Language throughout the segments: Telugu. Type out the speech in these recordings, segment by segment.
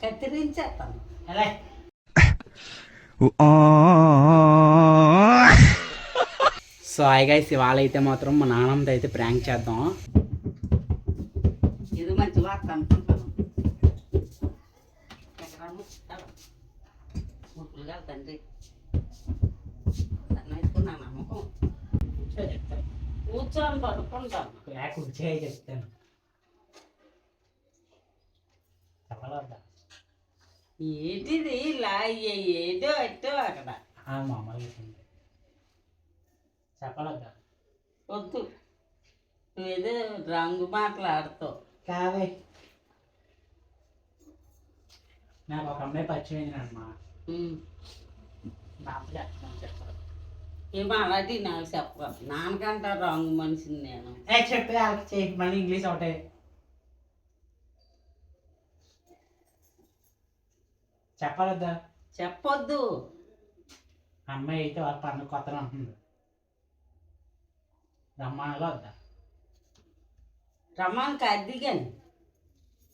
కత్తిరించేస్తాను. సో హాయ్ గైస్, ఇవాళ అయితే మాత్రం మా నాన్నమ్మతో అయితే ప్రాంక్ చేద్దాం. ఇది మంచి వార్త అనుకుంటాను. తండ్రి వేసుకున్నా నమ్మకం కూర్చొని పడుకుంటాను. కూర్చోయి చెప్తాను. చెప్పలేదా ఏంటిది ఇలా ఏదో అట్టో అక్కడ మామూలుగా చెప్పలేదా వద్దు, నువ్వేదో రంగు మాట్లాడుతావు. కావే నాకు ఒక అమ్మాయి పరిచయం అమ్మా. చెప్పాలి ఏమో అలాంటి నాకు చెప్పాలి. నాన్నకంటే రంగు మనిషిని నేను. చెప్పే వాళ్ళకి మళ్ళీ ఇంగ్లీష్ ఒకటే. చెప్పలేదా చెప్పొద్దు. అమ్మాయి అయితే వాళ్ళ పండుగ కొత్తగా ఉంటుంది. రమ్మానలో వద్దా? రమ్మానికి అద్దిగాని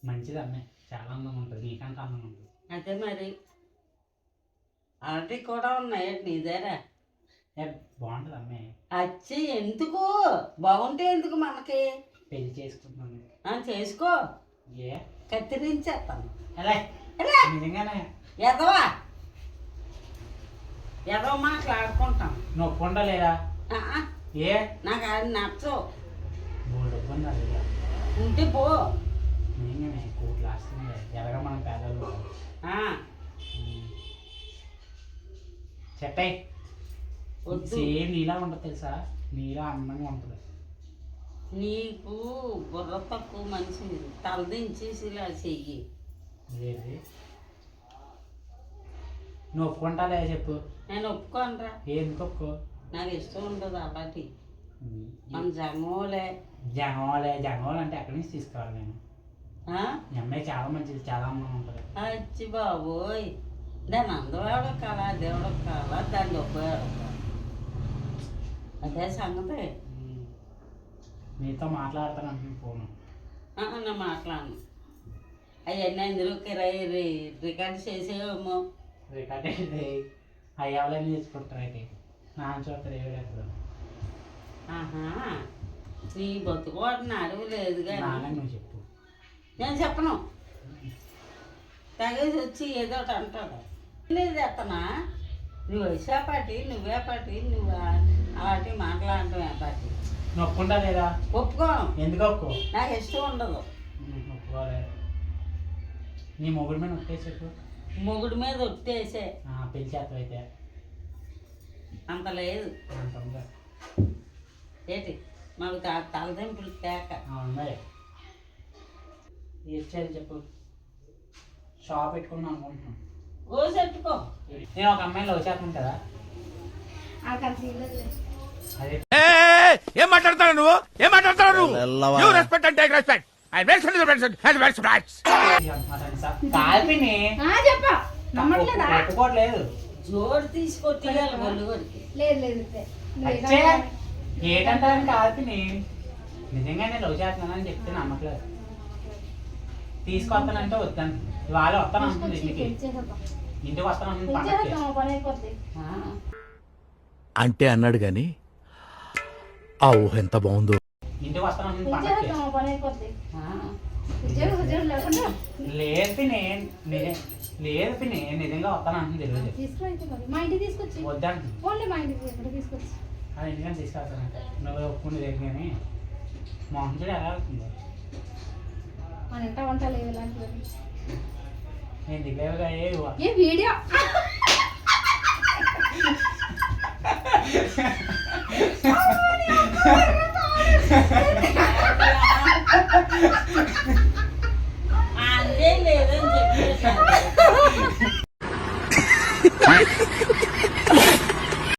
మంచిది అమ్మాయి, చాలా అందంగా ఉంటుంది, నీకంటే అందంగా ఉంటుంది. అదే మరి అలాంటివి కూడా ఉన్నాయి నీ దగ్గర. బాగుంటుంది అమ్మాయి. వచ్చి ఎందుకు బాగుంటే ఎందుకు మనకి? పెళ్లి చేసుకుంటున్నాను. చేసుకో. ఏ కత్తిరించేస్తాను. నిజంగానే ఎదవా ఎదవ మాట్లాడుకుంటాం. నొప్పి ఉండలేదా? ఏ నాకు అది నచ్చవు. నొప్పి ఉండాలి ఉంటే పో. నిజంగానే కోట్లు వస్తుంది ఎలాగ మనం పేదలు. చెప్పే సేమ్ నీలా ఉంటుంది తెలుసా, నీలా అందంగా ఉంటుంది. నీకు బుర్ర తక్కువ మనిషి, తలదించేసి ఇలా చెయ్యి. లేదు నువ్వు ఒప్పుకుంటాలే చెప్పు. నేను ఒప్పుకోనరా. ఎందుకు ఒప్పుకో? నాకు ఇష్టం ఉండదు అలాంటి. మన జగమోలే జగమోలు అంటే ఎక్కడి నుంచి తీసుకోవాలి నేను? మీ అమ్మాయి చాలా మంచిది, చాలా అందంగా ఉంటుంది. అచ్చి బాబోయ్, దాని అందవాడు కాలా దేవుడు కాలా దాన్ని ఒప్పాడు. అదే సంగతి. నీతో మాట్లాడతాను ఫోను. నేను మాట్లాడను. అవన్నీ అందులోకి రికార్డ్ చేసేవేమో. రికార్డ్ అయితే అయ్యాలని తీసుకుంటారు. అయితే నాన్న చూస్తారు ఏడు. నీ బతుకోటిని అడుగు లేదు కానీ నువ్వు చెప్పు. నేను చెప్పను. తగేసి వచ్చి ఏదో ఒకటి అంటాడు. లేదు ఎత్తనా నువ్వు వేసేపాటి నువ్వేపాటి నువ్వు అలాంటివి మాట్లాడటం ఏపాటి. నువ్వు ఒప్పుకుంటా లేదా? ఒప్పుకోను. ఎందుకు ఒప్పుకో? నాకు ఇష్టం ఉండదు. ఒప్పుకోలే. నీ మొగుడి మీద ఒట్టేసేపు. మొగుడి మీద ఒట్టేసే పెళ్లి చేస్తావు అయితే. అంత లేదు. అంత ఉందా? ఏంటి మాకు తలదింపులు తేక. మరి ఇచ్చేది చెప్పు. షాప్ పెట్టుకున్నాను అనుకుంటున్నాను. గోసెట్టుకో. నేను ఒక అమ్మాయిని లవ్ చేస్తాను కదా. అదే ఏం మాట్లాడతాడు నువ్వు? ఏం మాట్లాడతాడు నువ్వు? You respect and take respect. ఐ పెట్టుకోవట్లేదు. జోడు తీసుకొట్టియాలి గొల్లుగొడికి. ఏంటంటారని కాల్పిని నిజంగానే లవ్ చేస్తున్నానని చెప్తే నమ్మట్లేదు. తీసుకొస్తానంటే వద్దాను. వాళ్ళు వస్తాను అంటుంది. ఇంటికి వస్తాను అంటే అన్నాడు గాని ఆ ఊహ ఎంత బాగుందో. ఇంటికి వస్తాను లేదు పిన్ని, లేదు పిన్ని, నిజంగా వస్తాను అంటుంది. వద్దాను అది ఎందుకని తీసుకొస్తానంటే నువ్వు ఒప్పుకుని లేదు కానీ మోహన్ చూడు ఎలా అవుతుంది. నేను దిగలేవుగా. ఏ వీడియో